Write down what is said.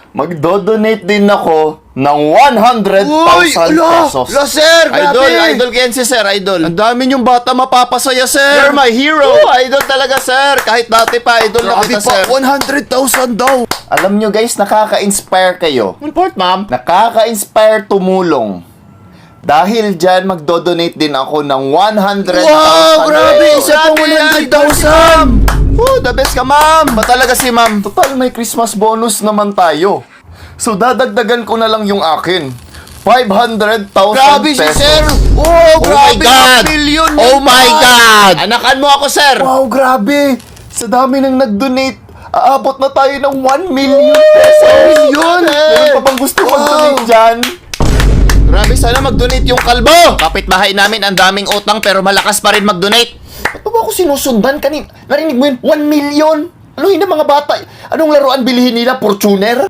magdodonate din ako ng 100,000 pesos. Sir, Idol Kenzie, sir, idol. Ang dami niyong bata mapapasaya, sir. You're my hero. Idol talaga, sir. Kahit dati pa, idol na kita, sir. 100,000 daw. Alam nyo, guys, nakaka-inspire kayo. Import, ma'am. Nakaka-inspire tumulong. Dahil dyan, magdodonate din ako ng 100,000 Wow, grabe! pesos. Isa pang 100,000! The best ka, ma'am. Ba talaga si ma'am? Total, may Christmas bonus naman tayo. So, dadagdagan ko na lang yung akin. 500,000 Grabe si pesos. sir! Oh, grabe! Million yun, Oh my pa. God! Anakan mo ako, sir! Wow, grabe! Sa dami nang nag-donate, aabot na tayo ng 1 million pesos! Million? Meron pa bang gusto mag-donate dyan? Grabe, sana mag-donate yung kalbo! Kapitbahay namin, ang daming utang pero malakas pa rin mag-donate. Ba't ba ako sinusundan kanin? Narinig mo yun? 1 million? Ano yun ang mga bata? Anong laruan bilihin nila? Fortuner?